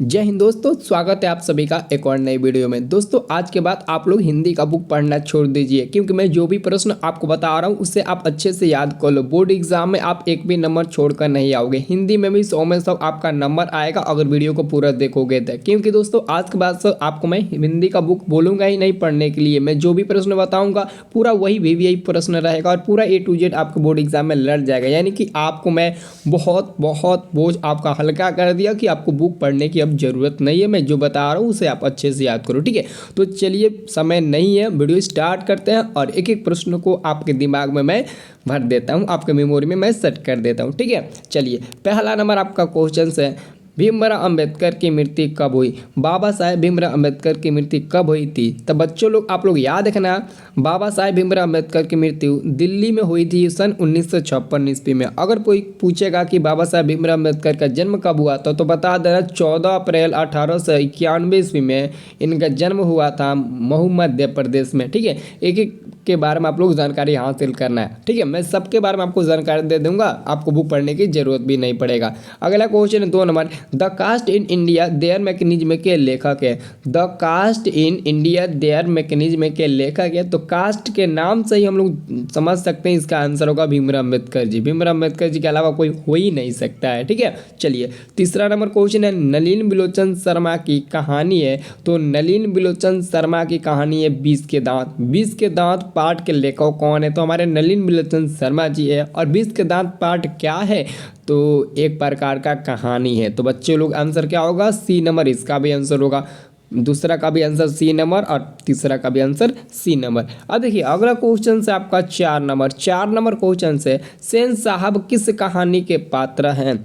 जय हिंद दोस्तों, स्वागत है आप सभी का एक और नई वीडियो में। दोस्तों आज के बाद आप लोग हिंदी का बुक पढ़ना छोड़ दीजिए, क्योंकि मैं जो भी प्रश्न आपको बता रहा हूँ उससे आप अच्छे से याद कर लो। बोर्ड एग्जाम में आप एक भी नंबर छोड़कर नहीं आओगे। हिंदी में भी 100 में 100 आपका नंबर आएगा अगर वीडियो को पूरा देखोगे तो। क्योंकि दोस्तों आज के बाद से आपको मैं हिंदी का बुक बोलूँगा ही नहीं पढ़ने के लिए। मैं जो भी प्रश्न बताऊँगा पूरा वही VVI प्रश्न रहेगा और पूरा A to Z आपको बोर्ड एग्जाम में लड़ जाएगा। यानी कि आपको मैं बहुत बहुत बोझ आपका हल्का कर दिया कि आपको बुक पढ़ने की जरूरत नहीं है। मैं जो बता रहा हूँ उसे आप अच्छे से याद करो, ठीक है। तो चलिए, समय नहीं है, वीडियो स्टार्ट करते हैं और एक एक प्रश्न को आपके दिमाग में मैं भर देता हूँ, आपके मेमोरी में मैं सेट कर देता हूँ, ठीक है। चलिए, पहला नंबर आपका क्वेश्चन है, भीमराव अंबेडकर की मृत्यु कब हुई? बाबा साहेब भीमराव अंबेडकर की मृत्यु कब हुई थी? तो बच्चों लोग आप लोग याद रखना, बाबा साहेब भीमराव अंबेडकर की मृत्यु दिल्ली में हुई थी सन 1956 ईस्वी में। अगर कोई पूछेगा कि बाबा साहेब भीमराव अंबेडकर का जन्म कब हुआ था तो बता देना 14 अप्रैल 1891 ईस्वी में इनका जन्म हुआ था महू मध्य प्रदेश में, ठीक है। एक एक के बारे में आप लोग जानकारी हासिल करना है, ठीक है। मैं सबके बारे में आपको जानकारी दे दूंगा, आपको बुक पढ़ने की जरूरत भी नहीं पड़ेगा। अगला क्वेश्चन है 2 number, the caste in India their mechanism के लेखक है। The caste in India their mechanism के लेखक है। तो कास्ट के नाम से ही हम लोग समझ सकते हैं इसका आंसर होगा भीमराव अम्बेडकर जी। भीमराव अम्बेडकर जी के अलावा कोई हो ही नहीं सकता है, ठीक है। चलिए, तीसरा नंबर क्वेश्चन है, नलिन बिलोचन शर्मा की कहानी है। तो नलिन बिलोचन शर्मा की कहानी है 20 के दांत। 20 के दांत पाठ के लेखक कौन है? तो हमारे नलिन बिलोचन शर्मा जी है। और 20 के दांत पाठ क्या है? तो एक प्रकार का कहानी है। तो बच्चे लोग आंसर क्या होगा? C नंबर इसका भी आंसर होगा। दूसरा का भी आंसर C नंबर और तीसरा का भी आंसर C नंबर। अब देखिए, अगला क्वेश्चन से आपका 4 नंबर। 4 नंबर क्वेश्चन से, सेन साहब किस कहानी के पात्र हैं?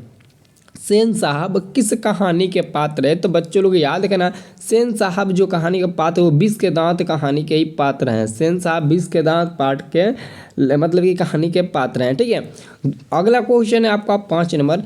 सेन साहब किस कहानी के पात्र है? तो बच्चों लोग याद रखना, सेन साहब जो कहानी के पात्र वो 20 के दांत कहानी के ही पात्र हैं। सेन साहब 20 के दांत पाठ के मतलब की कहानी के पात्र हैं, ठीक है। अगला क्वेश्चन है आपका 5 नंबर,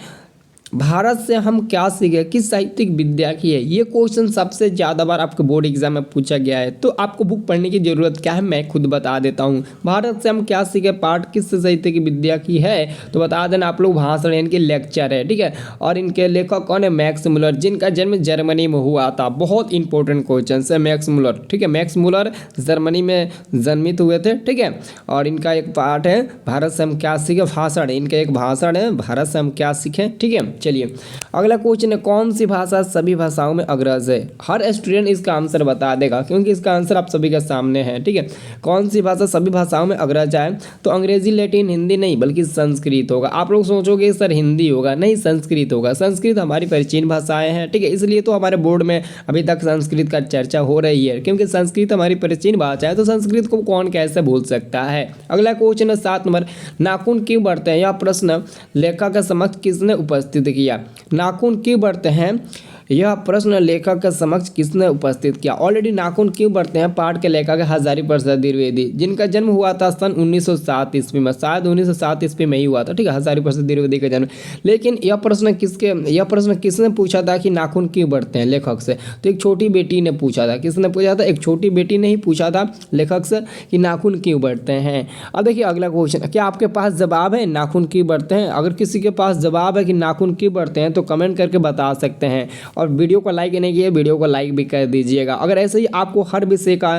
भारत से हम क्या सीखे, किस साहित्यिक विद्या की है? ये क्वेश्चन सबसे ज़्यादा बार आपके बोर्ड एग्जाम में पूछा गया है। तो आपको बुक पढ़ने की जरूरत क्या है, मैं खुद बता देता हूँ। भारत से हम क्या सीखे पाठ किस साहित्यिक विद्या की है? तो बता देना आप लोग, भाषण इनकी लेक्चर है, ठीक है। और इनके लेखक कौन है? मैक्स मुलर, जिनका जन्म जर्मनी में हुआ था। बहुत इंपॉर्टेंट क्वेश्चन है मैक्स मुलर, ठीक है। मैक्स मुलर जर्मनी में जन्मित हुए थे, ठीक है। और इनका एक पाठ है भारत से हम क्या सीखे, भाषण, इनका एक भाषण है भारत से हम क्या सीखें, ठीक है। चलिए, अगला क्वेश्चन है, कौन सी भाषा सभी भाषाओं में अग्रज है? हर स्टूडेंट इसका आंसर बता देगा क्योंकि इसका आंसर आप सभी के सामने है, ठीक है। कौन सी भाषा सभी भाषाओं में अग्रज है? तो अंग्रेजी, लैटिन, हिंदी नहीं बल्कि संस्कृत होगा। आप लोग सोचोगे सर हिंदी होगा, नहीं, संस्कृत होगा। संस्कृत हमारी प्राचीन भाषाएं हैं, ठीक है। इसलिए तो हमारे बोर्ड में अभी तक संस्कृत का चर्चा हो रही है, क्योंकि संस्कृत हमारी प्राचीन भाषा है, तो संस्कृत को कौन कैसे भूल सकता है। अगला क्वेश्चन है 7 नंबर, नाखून क्यों बढ़ते हैं? यह प्रश्न लेखक के समक्ष किसने उपस्थित किया? नाखून क्यों बढ़ते हैं? यह प्रश्न लेखक के समक्ष किसने उपस्थित किया? ऑलरेडी नाखून क्यों बढ़ते हैं पाठ के लेखक हजारी प्रसाद द्विवेदी, जिनका जन्म हुआ था सन 1907 ईस्वी में। शायद 1907 ईस्वी में ही हुआ था, ठीक है, हजारी प्रसाद द्विवेदी का जन्म। लेकिन यह प्रश्न किसने पूछा था कि नाखून क्यों बढ़ते हैं लेखक से? तो एक छोटी बेटी ने पूछा था। किसने पूछा था? एक छोटी बेटी ने ही पूछा था लेखक से कि नाखून क्यों बढ़ते हैं। अब देखिए अगला क्वेश्चन, क्या आपके पास जवाब है नाखून क्यों बढ़ते हैं? अगर किसी के पास जवाब है कि नाखून क्यों बढ़ते हैं तो कमेंट करके बता सकते हैं। और वीडियो को लाइक नहीं किया, वीडियो को लाइक भी कर दीजिएगा। अगर ऐसे ही आपको हर विषय का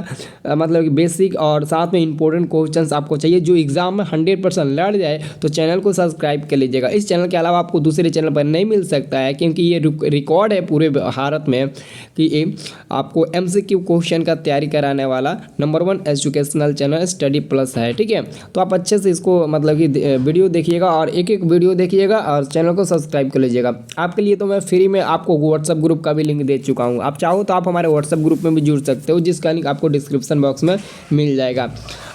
मतलब बेसिक और साथ में इंपॉर्टेंट क्वेश्चंस आपको चाहिए जो एग्जाम में 100% लड़ जाए तो चैनल को सब्सक्राइब कर लीजिएगा। इस चैनल के अलावा आपको दूसरे चैनल पर नहीं मिल सकता है, क्योंकि ये रिकॉर्ड है पूरे भारत में कि आपको MCQ क्वेश्चन का तैयारी कराने वाला number 1 educational channel study plus है, ठीक है। तो आप अच्छे से इसको मतलब कि वीडियो देखिएगा और एक एक वीडियो देखिएगा और चैनल को सब्सक्राइब कर लीजिएगा। आपके लिए तो मैं फ्री में आपको व्हाट्सएप ग्रुप का भी लिंक दे चुका हूं। आप चाहो तो आप हमारे व्हाट्सएप ग्रुप में भी जुड़ सकते हो, जिसका लिंक आपको डिस्क्रिप्शन बॉक्स में मिल जाएगा।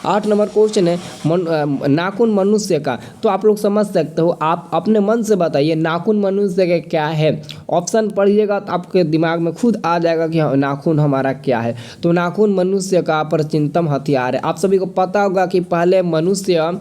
8 नंबर क्वेश्चन है, नाखून मनुष्य का। तो आप लोग समझ सकते हो, आप अपने मन से बताइए नाखून मनुष्य का क्या है। ऑप्शन पढ़िएगा तो आपके दिमाग में खुद आ जाएगा कि नाखून हमारा क्या है। तो नाखून मनुष्य का प्राचीनतम हथियार है। आप सभी को पता होगा कि पहले मनुष्य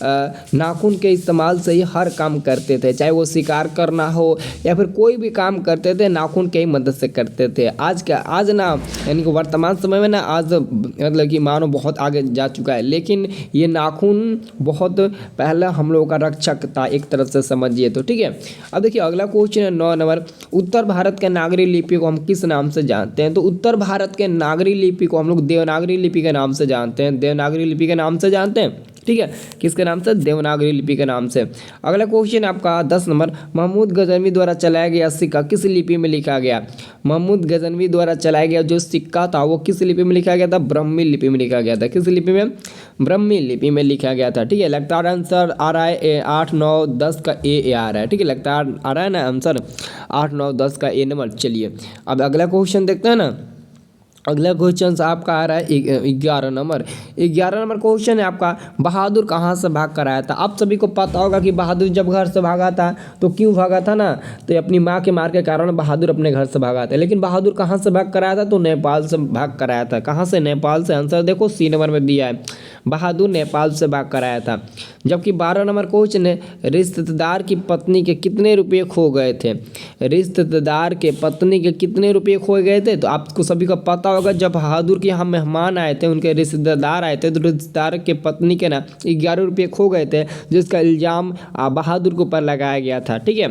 नाखून के इस्तेमाल से ही हर काम करते थे, चाहे वो शिकार करना हो या फिर कोई भी काम करते थे नाखून के ही मदद से करते थे। आज ना यानी कि वर्तमान समय में ना आज मतलब कि मानव बहुत आगे जा चुका है, लेकिन ये नाखून बहुत पहले हम लोगों का रक्षक था एक तरफ से समझिए तो, ठीक है। अब देखिए अगला क्वेश्चन है 9 नंबर, उत्तर भारत के नागरी लिपि को हम किस नाम से जानते हैं? तो उत्तर भारत के नागरी लिपि को हम लोग देवनागरी लिपि के नाम से जानते हैं, देवनागरी लिपि के नाम से जानते हैं, ठीक है। किसके नाम से? देवनागरी लिपि के नाम से। अगला क्वेश्चन आपका 10 नंबर, महमूद गजनवी द्वारा चलाया गया सिक्का किस लिपि में लिखा गया? महमूद गजनवी द्वारा चलाया गया जो सिक्का था वो किस लिपि में लिखा गया था? ब्राह्मी लिपि में लिखा गया था। किस लिपि में? ब्राह्मी लिपि में लिखा गया था, ठीक है। लगातार आंसर आ रहा है 8, 9, 10 का ए आ रहा है, ठीक है। लगातार आ रहा है ना आंसर 8, 9, 10 का ए नंबर। चलिए अब अगला क्वेश्चन देखते हैं ना। अगला क्वेश्चन आपका आ रहा है 11 नंबर। 11 नंबर क्वेश्चन है आपका, बहादुर कहाँ से भाग कर आया था? आप सभी को पता होगा कि बहादुर जब घर से भागा था तो क्यों भागा था ना, तो अपनी माँ के मार के कारण बहादुर अपने घर से भागा था। लेकिन बहादुर कहाँ से भाग कर आया था? तो नेपाल से भाग कर आया था। कहाँ से? नेपाल से। आंसर देखो सी नंबर में दिया है, बहादुर नेपाल से भाग कर आया था। जबकि 12 नंबर क्वेश्चन है, रिश्तेदार की पत्नी के कितने रुपये खो गए थे? रिश्तेदार के पत्नी के कितने रुपये खो गए थे? तो आपको सभी को पता होगा जब बहादुर के यहाँ मेहमान आए थे, उनके रिश्तेदार आए थे, तो रिश्तेदार के पत्नी के ना 11 रुपये खो गए थे, जिसका इल्ज़ाम बहादुर के ऊपर लगाया गया था, ठीक है।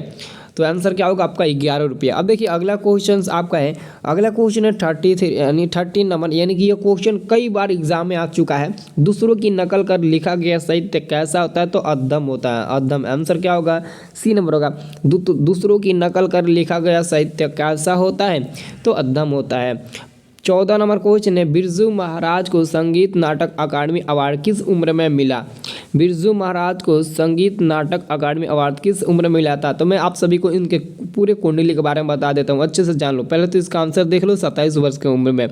तो आंसर क्या होगा आपका? 11 रुपये। अब देखिए अगला क्वेश्चन आपका है, अगला क्वेश्चन है 33 यानी 13 नंबर, यानी कि ये क्वेश्चन कई बार एग्जाम में आ चुका है। दूसरों की नकल कर लिखा गया साहित्य कैसा होता है? तो अधम होता है, अधम। आंसर क्या होगा? सी नंबर होगा। दूसरों की नकल कर लिखा गया साहित्य कैसा होता है? तो अधम होता है। 14 नंबर क्वेश्चन है, बिरजू महाराज को संगीत नाटक अकादमी अवार्ड किस उम्र में मिला? बिरजू महाराज को संगीत नाटक अकादमी अवार्ड किस उम्र में मिला था? तो मैं आप सभी को इनके पूरे कुंडली के बारे में बता देता हूँ, अच्छे से जान लो। पहले तो इसका आंसर देख लो, 27 वर्ष की उम्र में।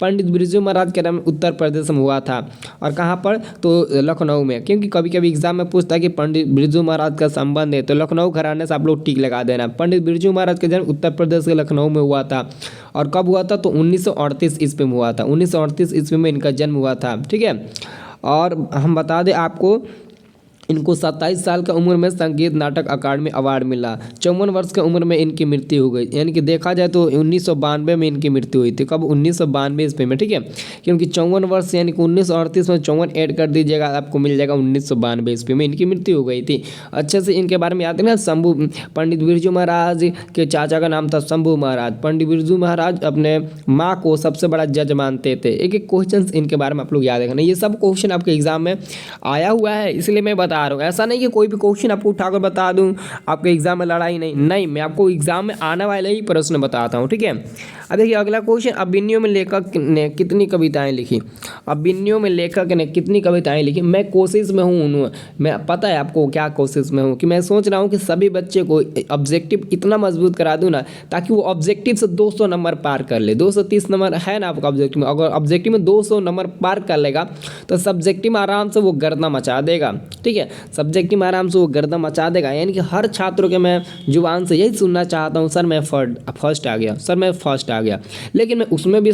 पंडित बिरजू महाराज का जन्म उत्तर प्रदेश में हुआ था, और कहाँ पर? तो लखनऊ में। क्योंकि कभी कभी एग्जाम में पूछता है कि पंडित बिरजू महाराज का संबंध है, तो लखनऊ घराने से आप लोग टिक लगा देना। पंडित बिरजू महाराज का जन्म उत्तर प्रदेश के लखनऊ में हुआ था, और कब हुआ था? तो 1938 ईस्वी में हुआ था। 1938 ईस्वी में इनका जन्म हुआ था, ठीक है। और हम बता दें आपको, इनको 27 साल की उम्र में संगीत नाटक अकादमी अवार्ड मिला। 54 वर्ष की उम्र में इनकी मृत्यु हो गई, यानी कि देखा जाए तो 1992 में इनकी मृत्यु हुई थी। कब? 1992 ईस्वी में, ठीक है। क्योंकि 54 वर्ष यानी कि 1938 में 54 ऐड कर दीजिएगा, आपको मिल जाएगा 1992 ईस्वी में इनकी मृत्यु हो गई थी। अच्छे से इनके बारे में याद है ना, शंभू, पंडित बिरजू महाराज के चाचा का नाम था शंभू महाराज। पंडित बिरजू महाराज अपने माँ को सबसे बड़ा जज मानते थे। एक एक क्वेश्चन इनके बारे में आप लोग याद रखना। ये सब क्वेश्चन आपके एग्जाम में आया हुआ है, इसलिए मैं बता रहा हूँ। ऐसा नहीं कि कोई भी क्वेश्चन आपको उठाकर बता दूं, आपके एग्जाम में लड़ाई नहीं, मैं आपको एग्जाम में आने वाले ही प्रश्न बताता हूं, ठीक है। अब देखिए अगला क्वेश्चन, अभिमन्यु में लेखक ने कितनी कविताएं लिखी? अभिमन्यु में लेखक ने कितनी कविताएं लिखी? मैं कोशिश में हूँ, मैं पता है आपको क्या कोशिश में हूँ, कि मैं सोच रहा हूँ कि सभी बच्चे को ऑब्जेक्टिव इतना मजबूत करा दूँ ना, ताकि वो ऑब्जेक्टिव से 200 नंबर पार कर ले। 230 नंबर है ना आपका ऑब्जेक्टिव में, अगर ऑब्जेक्टिव में 200 नंबर पार कर लेगा तो सब्जेक्टिव में आराम से वो गर्दा मचा देगा, ठीक है। सब्जेक्टिव में आराम से वो गर्दा मचा देगा। यानी कि हर छात्रों के मैं जुबान से यही सुनना चाहता हूँ, सर मैं फर्स्ट आ गया, सर मैं फर्स्ट आ गया। लेकिन मैं उसमें भी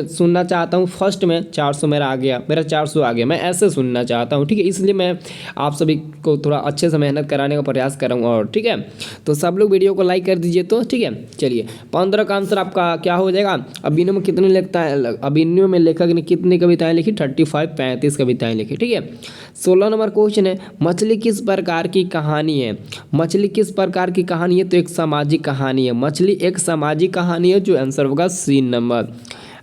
सुनना चाहता हूँ फर्स्ट में 400 मेरा आ गया, मेरा 400 आ गया, मैं ऐसे सुनना चाहता हूँ, ठीक है। इसलिए मैं आप सभी को थोड़ा अच्छे से मेहनत कराने का प्रयास कर रहा हूँ, और ठीक है। तो सब लोग वीडियो को लाइक कर दीजिए, तो ठीक है। चलिए 15 का आंसर आपका क्या हो जाएगा? अभिमन्यु में कितने लिखता है, अभिमन्यु में लेखक ने कितनी कविताएं लिखी? 35 कविताएं लिखी, ठीक है। 16 नंबर क्वेश्चन है, मछली किस प्रकार की कहानी है? मछली किस प्रकार की कहानी है? तो एक सामाजिक कहानी है। मछली एक सामाजिक कहानी है, जो आंसर होगा सी नंबर।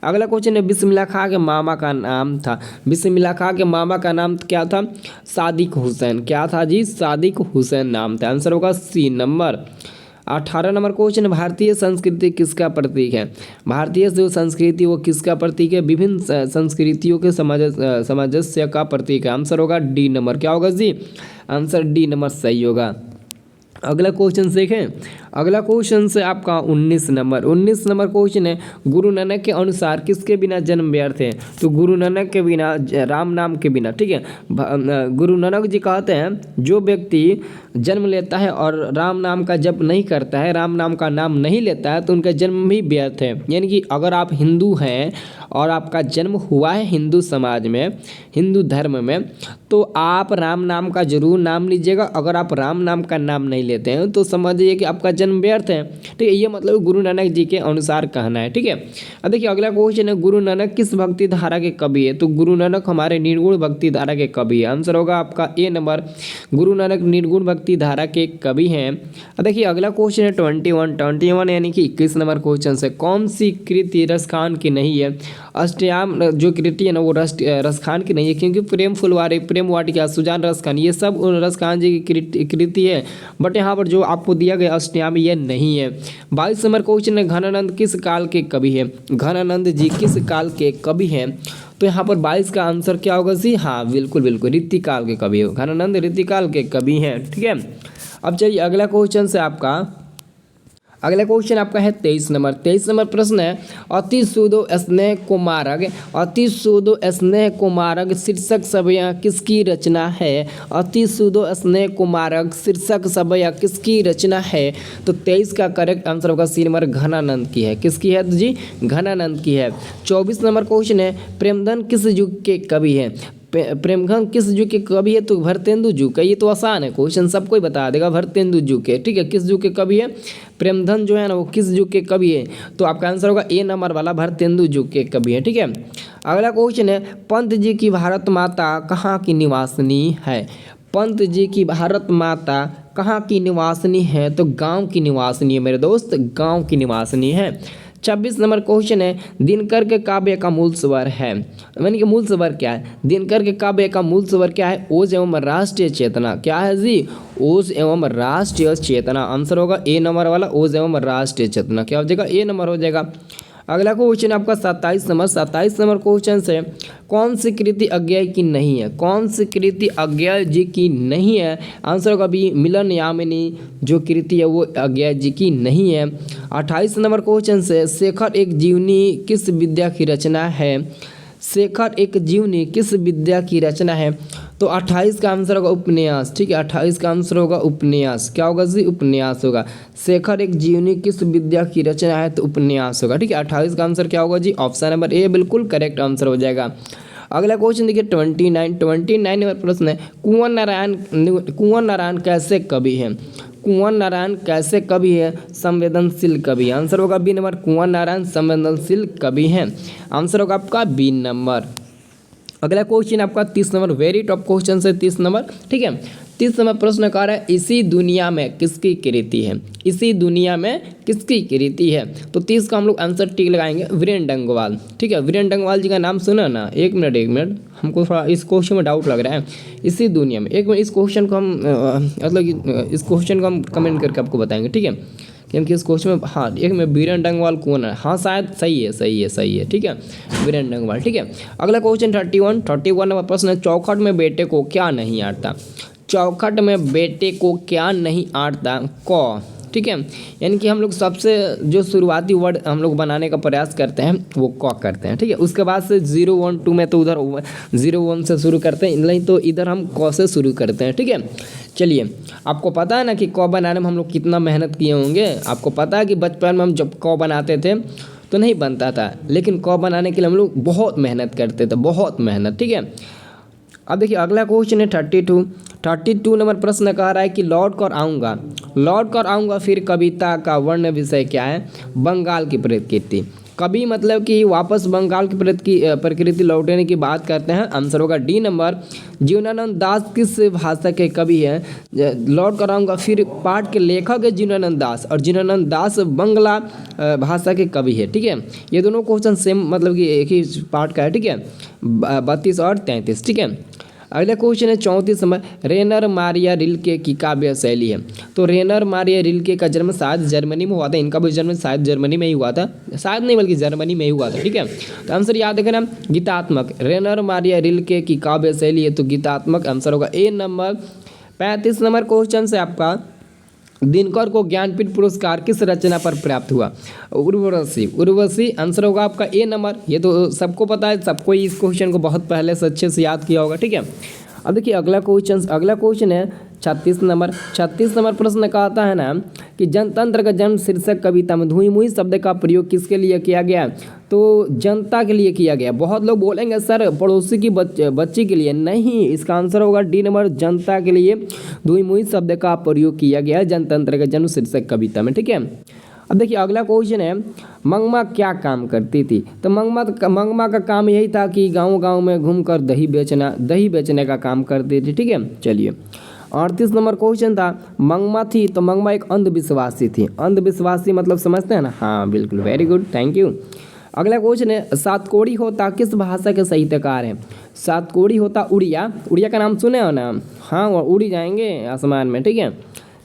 अगला क्वेश्चन है, बिस्मिल्लाह खां के मामा का नाम था। बिस्मिल्लाह खां के मामा का नाम क्या था? सादिक हुसैन। क्या था जी? सादिक हुसैन नाम था। आंसर होगा सी नंबर। 18 नंबर क्वेश्चन है, भारतीय संस्कृति किसका प्रतीक है? भारतीय जो संस्कृति वो किसका प्रतीक है? विभिन्न संस्कृतियों के सामंजस्य का प्रतीक है। आंसर होगा डी नंबर। क्या होगा जी? आंसर डी नंबर सही होगा। अगला क्वेश्चन देखें। अगला क्वेश्चन से आपका 19 नंबर क्वेश्चन है, गुरु नानक के अनुसार किसके बिना जन्म व्यर्थ है? तो गुरु नानक के बिना, राम नाम के बिना, ठीक है। गुरु नानक जी कहते हैं जो व्यक्ति जन्म लेता है और राम नाम का जप नहीं करता है, राम नाम का नाम नहीं लेता है, तो उनका जन्म भी व्यर्थ है। यानी कि अगर आप हिंदू हैं और आपका जन्म हुआ है हिंदू समाज में, हिंदू धर्म में, तो आप राम नाम का जरूर नाम लीजिएगा। अगर आप राम नाम का नाम नहीं लेते हैं तो समझिए कि आपका जन्म व्यर्थ है, ठीक है। ये मतलब गुरु नानक जी के अनुसार कहना है, ठीक है। अब देखिए अगला क्वेश्चन है, गुरु नानक किस भक्ति धारा के कवि है? तो गुरु नानक हमारे निर्गुण भक्ति धारा के कवि है। आंसर होगा आपका ए नंबर, गुरु नानक निर्गुण भक्ति धारा के कवि हैं। अब देखिए अगला क्वेश्चन है 21 यानी कि 21 नंबर क्वेश्चन से, कौन सी कृति रसखान की नहीं है? अष्टयाम जो कृति है ना वो रसखान की नहीं है, क्योंकि प्रेम फुलवारी, प्रेम वाटिका, सुजान रसखान, ये सब रसखान जी की कृति है। बट यहाँ पर जो आपको दिया गया अष्टयाम ये नहीं है। 22 नंबर क्वेश्चन है, घनानंद किस काल के कवि है? घनानंद जी किस काल के कवि हैं? तो यहाँ पर 22 का आंसर क्या होगा जी? हाँ बिल्कुल बिल्कुल, रीतिकाल के कवि है, घनानंद रीतिकाल के कवि हैं, ठीक है। अब चलिए अगला क्वेश्चन से अगला क्वेश्चन आपका है 23 नंबर प्रश्न है, अति सूदो स्नेह कुमारक, अति सूदो स्नेह कुमारक शीर्षक सभया किसकी रचना है? अति सूदो स्नेह कुमारक शीर्षक सभया किसकी रचना है? तो 23 का करेक्ट आंसर होगा सी नंबर, घनानंद की है। किसकी है जी? घनानंद की है। 24 नंबर क्वेश्चन है, प्रेमधन किस युग के कवि है? प्रेमधन किस युग के कवि है? तो भरतेंदु युग का। ये तो आसान है क्वेश्चन, सबको ही बता देगा, भरतेंदु युग के, ठीक है। किस युग के कवि है? प्रेमधन जो है ना वो किस युग के कवि है? तो आपका आंसर होगा ए नंबर वाला, भरतेंदु युग के कवि है, ठीक है। अगला क्वेश्चन है, पंत जी की भारत माता कहाँ की निवासिनी है? पंत जी की भारत माता कहाँ की निवासिनी है? तो गाँव की निवासिनी है मेरे दोस्त, गाँव की निवासिनी है। 26 नंबर क्वेश्चन है, दिनकर के काव्य का मूल स्वर है, यानी कि मूल स्वर क्या है? दिनकर के काव्य का मूल स्वर क्या है? ओज एवं राष्ट्रीय चेतना। क्या है जी? ओज एवं राष्ट्रीय चेतना। आंसर होगा ए नंबर वाला, ओज एवं राष्ट्रीय चेतना। क्या हो जाएगा? ए नंबर हो जाएगा। अगला क्वेश्चन आपका 27 नंबर क्वेश्चन से, कौन सी कृति अज्ञेय की नहीं है? कौन सी कृति अज्ञेय जी की नहीं है? आंसर होगा बी, मिलन यामिनी जो कृति है वो अज्ञेय जी की नहीं है। 28 नंबर क्वेश्चन से, शेखर एक जीवनी किस विद्या की रचना है? शेखर एक जीवनी किस विद्या की रचना है? तो 28 का आंसर होगा उपन्यास, ठीक है। 28 का आंसर होगा उपन्यास। क्या होगा जी? उपन्यास होगा। शेखर एक जीवनी किस विद्या की रचना है? तो उपन्यास होगा, ठीक है। 28 का आंसर क्या होगा जी? ऑप्शन नंबर ए बिल्कुल करेक्ट आंसर हो जाएगा। अगला क्वेश्चन देखिए 29 नंबर प्रश्न है, कुंवर नारायण कैसे कवि है? कुंवर नारायण कैसे कवि है? संवेदनशील कवि। आंसर होगा बी नंबर, कुंवर नारायण संवेदनशील कवि हैं। आंसर होगा आपका बी नंबर। अगला क्वेश्चन आपका 30 नंबर, वेरी टॉप क्वेश्चन है 30 नंबर, ठीक है। 30 नंबर प्रश्न कह रहा है, इसी दुनिया में किसकी कृति है? इसी दुनिया में किसकी कृति है? तो 30 का हम लोग आंसर टिक लगाएंगे, वीरेन डंगवाल, ठीक है। वीरेन डंगवाल जी का नाम सुना ना? एक मिनट, हमको थोड़ा इस क्वेश्चन में डाउट लग रहा है। इसी दुनिया में, एक मिनट, इस क्वेश्चन को हम मतलब इस क्वेश्चन को हम कमेंट करके आपको बताएंगे, ठीक है। क्योंकि इस क्वेश्चन में, हाँ एक में वीरेन डंगवाल कौन है? हाँ शायद सही है, ठीक है, वीरेन डंगवाल, ठीक है। अगला क्वेश्चन 31 नंबर प्रश्न है, चौखट में बेटे को क्या नहीं आता? चौखट में बेटे को क्या नहीं आता? क, ठीक है। यानी कि हम लोग सबसे जो शुरुआती वर्ड हम लोग बनाने का प्रयास करते हैं वो क करते हैं, ठीक है। उसके बाद से 0 1 2 में तो उधर 0 1 से शुरू करते हैं, नहीं तो इधर हम क से शुरू करते हैं, ठीक है। चलिए, आपको पता है ना कि क बनाने में हम लोग कितना मेहनत किए होंगे। आपको पता है कि बचपन में हम जब क बनाते थे तो नहीं बनता था, लेकिन क बनाने के लिए हम लोग बहुत मेहनत करते थे, बहुत मेहनत, ठीक है। अब देखिए अगला क्वेश्चन है 32 नंबर प्रश्न कह रहा है कि लौट कर आऊँगा फिर कविता का वर्ण विषय क्या है? बंगाल की प्रकृति। कवि मतलब कि वापस बंगाल की प्रकृति लौटने की बात करते हैं। आंसर होगा डी नंबर, जीवनानंद दास किस भाषा के कवि हैं? लौट कर आऊँगा फिर पाठ के लेखक है जीवनानंद दास, और जीवनानंद दास बंगला भाषा के कवि है, ठीक है। ये दोनों क्वेश्चन सेम मतलब कि एक ही पार्ट का है, ठीक है, 32 और 33, ठीक है। अगला क्वेश्चन है 34 नंबर, रेनर मारिया रिल्के की काव्य शैली है। तो रेनर मारिया रिल्के का जन्म शायद जर्मनी में हुआ था, इनका भी जन्म शायद जर्मनी में ही हुआ था, शायद नहीं बल्कि जर्मनी में ही हुआ था, ठीक है। तो आंसर याद रखना, गीतात्मक। रेनर मारिया रिल्के की काव्य शैली है तो गीतात्मक, आंसर होगा ए नंबर। 35 नंबर क्वेश्चन से आपका दिनकर को ज्ञानपीठ पुरस्कार किस रचना पर प्राप्त हुआ? उर्वशी। उर्वशी आंसर होगा आपका ए नंबर। ये तो सबको पता है, सबको इस क्वेश्चन को बहुत पहले से अच्छे से याद किया होगा, ठीक है। अब देखिए अगला क्वेश्चन है 36 नंबर। 36 नंबर प्रश्न कहता है ना कि जनतंत्र का जन्म शीर्षक कविता में धुई मुई शब्द का प्रयोग किसके लिए किया गया? तो जनता के लिए किया गया। बहुत लोग बोलेंगे सर पड़ोसी की बच्ची के लिए, नहीं, इसका आंसर होगा डी नंबर, जनता के लिए धुई मुई शब्द का प्रयोग किया गया जनतंत्र का जन्म शीर्षक कविता में, ठीक है। अब देखिए अगला क्वेश्चन है मंगमा क्या काम करती थी? तो मंगमा का काम यही था कि गांव-गांव में घूमकर दही बेचने का काम करती थी, ठीक है। चलिए 38 नंबर क्वेश्चन था मंगमा थी तो मंगमा एक अंधविश्वासी थी। अंधविश्वासी मतलब समझते हैं ना? हाँ बिल्कुल, वेरी गुड, थैंक यू। अगला क्वेश्चन है सातकोड़ी होता किस भाषा के साहित्यकार हैं? सातकोड़ी होता उड़िया। उड़िया का नाम सुने हो ना? हाँ, वो उड़ी जाएंगे आसमान में, ठीक है।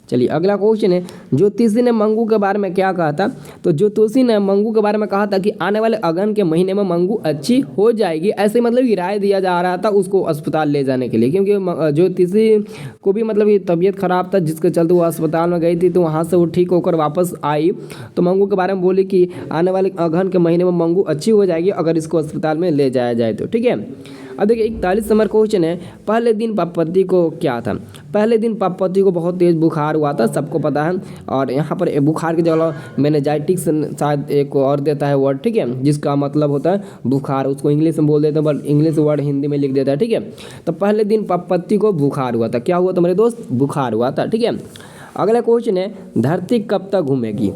चलिए अगला क्वेश्चन है ज्योतिषी ने मंगू के बारे में क्या कहा था? तो ज्योतिषी ने मंगू के बारे में कहा था कि आने वाले अगन के महीने में मंगू अच्छी हो जाएगी। ऐसे मतलब कि राय दिया जा रहा था उसको अस्पताल ले जाने के लिए, क्योंकि ज्योतिषी को भी मतलब कि तबीयत खराब था जिसके चलते वो अस्पताल में गई थी, तो वहाँ से वो ठीक होकर वापस आई तो मंगू के बारे में बोली कि आने वाले अगन के महीने में मंगू अच्छी हो जाएगी अगर इसको अस्पताल में ले जाया जाए तो, ठीक है। अब देखिए 41 नंबर क्वेश्चन है पहले दिन पार्वती को क्या था? पहले दिन पार्वती को बहुत तेज बुखार हुआ था, सबको पता है। और यहाँ पर बुखार की जगह मेनिंजाइटिस शायद एक और देता है वर्ड, ठीक है, जिसका मतलब होता है बुखार। उसको इंग्लिश में बोल देते हैं, बट इंग्लिश वर्ड हिंदी में लिख देता है, ठीक है। तो पहले दिन पार्वती को बुखार हुआ था। क्या हुआ था मेरे दोस्त? बुखार हुआ था, ठीक है। अगला क्वेश्चन है धरती कब तक घूमेगी?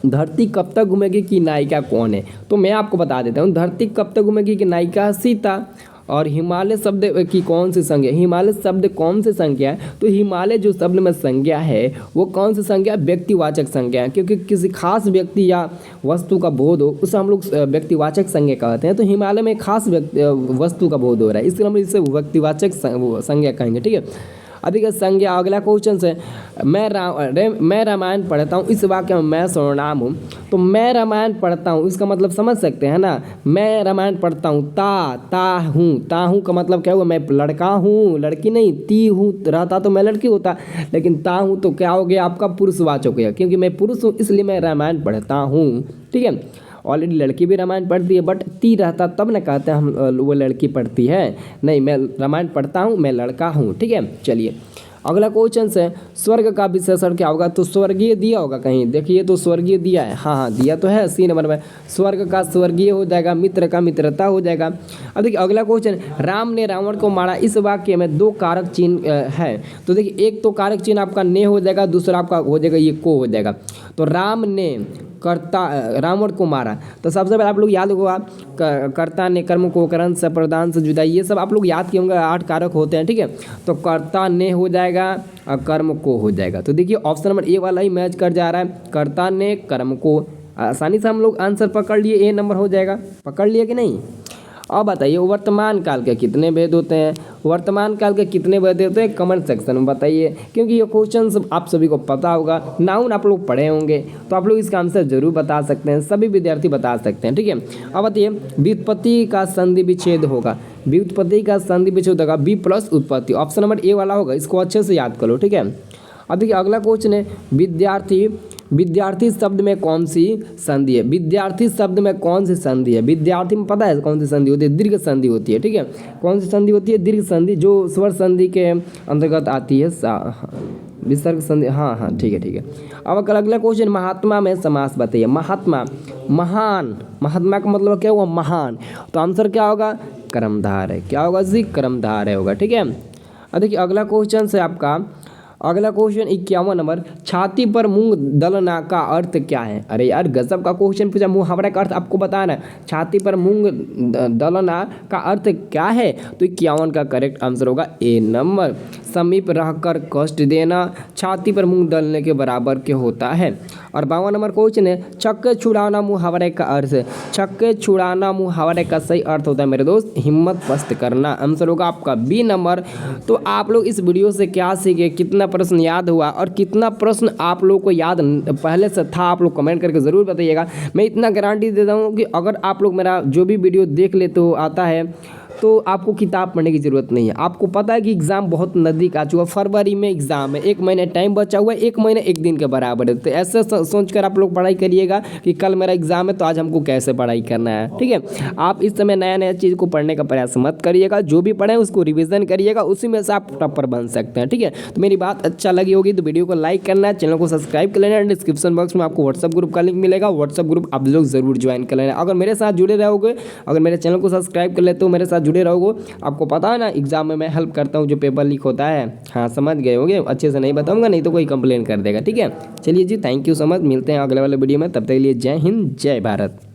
धरती कब तक घूमेगी की नायिका कौन है? तो मैं आपको बता देता हूँ धरती कब तक घूमेगी की नायिका सीता। और हिमालय शब्द की कौन सी संज्ञा? हिमालय शब्द कौन सी संज्ञा है? तो हिमालय जो शब्द में संज्ञा है वो कौन सी संज्ञा? व्यक्तिवाचक संज्ञा है, क्योंकि किसी खास व्यक्ति या वस्तु का बोध हो उसे हम लोग व्यक्तिवाचक संज्ञा कहते हैं। तो हिमालय में खास वस्तु का बोध हो रहा है, इसलिए हम इसे व्यक्तिवाचक संज्ञा कहेंगे, ठीक है। अधिक संज्ञा। अगला क्वेश्चन है मैं रामायण पढ़ता हूँ, इस वाक्य में मैं सर्वनाम हूँ। तो मैं रामायण पढ़ता हूँ इसका मतलब समझ सकते हैं ना? मैं रामायण पढ़ता हूँ, ता हूँ का मतलब क्या हुआ? मैं लड़का हूँ, लड़की नहीं। ती हूँ रहता तो मैं लड़की होता, लेकिन ता हूँ तो क्या हो गया आपका? पुरुषवाचक हो गया, क्योंकि मैं पुरुष हूँ इसलिए मैं रामायण पढ़ता हूँ, ठीक है। ऑलरेडी लड़की भी रामायण पढ़ती है, बट ती रहता तब ना कहते हैं हम वो लड़की पढ़ती है, नहीं, मैं रामायण पढ़ता हूँ, मैं लड़का हूँ, ठीक है। चलिए अगला क्वेश्चन है स्वर्ग का विशेषण क्या होगा? तो स्वर्गीय दिया होगा कहीं, देखिए तो स्वर्गीय दिया है, हाँ दिया तो है सी नंबर में। स्वर्ग का स्वर्गीय हो जाएगा, मित्र का मित्रता हो जाएगा। अब देखिए अगला क्वेश्चन राम ने रावण को मारा, इस वाक्य में दो कारक चिन्ह है। तो देखिए एक तो कारक चिन्ह आपका ने हो जाएगा, दूसरा आपका हो जाएगा ये को हो जाएगा। तो राम ने रावण को मारा, तो सबसे पहले आप लोग याद होगा कर्ता ने कर्म को करण से प्रदान से जुदाई, ये सब आप लोग याद किए होंगे, 8 कारक होते हैं, ठीक है। तो कर्ता ने हो जाएगा और कर्म को हो जाएगा। तो देखिए ऑप्शन नंबर ए वाला ही मैच कर जा रहा है, कर्ता ने कर्म को। आसानी से हम लोग आंसर पकड़ लिए, ए नंबर हो जाएगा। पकड़ लिए कि नहीं? अब बताइए वर्तमान काल के कितने भेद होते हैं? वर्तमान काल के कितने भेद होते हैं कमेंट सेक्शन में बताइए, क्योंकि ये क्वेश्चन आप सभी को पता होगा। नाउन आप लोग पढ़े होंगे तो आप लोग इसका आंसर जरूर बता सकते हैं, सभी विद्यार्थी बता सकते हैं, ठीक है। अब बताइए व्युत्पत्ति का संधि विच्छेद होगा, व्युत्पत्ति का संधि विच्छेद होगा बी प्लस उत्पत्ति, ऑप्शन नंबर ए वाला होगा, इसको अच्छे से याद करो, ठीक है। अब देखिए अगला क्वेश्चन है विद्यार्थी, विद्यार्थी शब्द में कौन सी संधि है? विद्यार्थी शब्द में कौन सी संधि है? विद्यार्थी में पता है कौन सी संधि होती है? दीर्घ संधि होती है, ठीक है। कौन सी संधि होती है? दीर्घ संधि, जो स्वर संधि के अंतर्गत आती है, विसर्ग संधि, हाँ ठीक है। अब अगला क्वेश्चन महात्मा में समास बताइए। महात्मा, महान, महात्मा का मतलब क्या हुआ? महान। तो आंसर क्या होगा? कर्मधार है। क्या होगा जी? कर्मधार है होगा, ठीक है। अब देखिए अगला क्वेश्चन है आपका, अगला क्वेश्चन 51 नंबर, छाती पर मूंग दलना का अर्थ क्या है? अरे यार गजब का क्वेश्चन पूछा, मुहावरा का अर्थ आपको बताना है। छाती पर मूंग दलना का अर्थ क्या है? तो 51 का करेक्ट आंसर होगा ए नंबर, समीप रहकर कष्ट देना छाती पर मूंग दलने के बराबर के होता है। और 52 नंबर क्वेश्चन है छक्के छुड़ाना मुहावरे का अर्थ है। छक्के छुड़ाना मुहावरे का सही अर्थ होता है मेरे दोस्त हिम्मत पस्त करना, आंसर होगा आपका बी नंबर। तो आप लोग इस वीडियो से क्या सीखे, कितना प्रश्न याद हुआ और कितना प्रश्न आप लोग को याद पहले से था, आप लोग कमेंट करके ज़रूर बताइएगा। मैं इतना गारंटी देता हूँ कि अगर आप लोग मेरा जो भी वीडियो देख लेते हो आता है तो आपको किताब पढ़ने की ज़रूरत नहीं है। आपको पता है कि एग्ज़ाम बहुत नज़दीक आ चुका, फरवरी में एग्ज़ाम है, 1 महीने टाइम बचा हुआ है, 1 महीने 1 दिन के बराबर है। तो ऐसे सोचकर आप लोग पढ़ाई करिएगा कि कल मेरा एग्ज़ाम है तो आज हमको कैसे पढ़ाई करना है, ठीक है। आप इस समय नया नया चीज़ को पढ़ने का प्रयास मत करिएगा, जो भी पढ़ें उसको रिविज़न करिएगा, उसी में से आप टॉपर बन सकते हैं, ठीक है। तो मेरी बात अच्छा लगी होगी तो वीडियो को लाइक करना है, चैनल को सब्सक्राइब कर लेना। डिस्क्रिप्शन बॉक्स में आपको व्हाट्सअप ग्रुप का लिंक मिलेगा, व्हाट्सअप ग्रुप आप लोग ज़रूर ज्वाइन कर लेना। अगर मेरे साथ जुड़े रहोगे, अगर मेरे चैनल को सब्सक्राइब कर लेते हो, मेरे साथ जुड़े रहोगे, आपको पता है ना एग्जाम में मैं हेल्प करता हूँ जो पेपर लीक होता है। हाँ, समझ गए होगे, अच्छे से नहीं बताऊँगा नहीं तो कोई कंप्लेन कर देगा, ठीक है। चलिए जी, थैंक यू सो मच, मिलते हैं अगले वाले वीडियो में, तब तक के लिए जय हिंद जय भारत।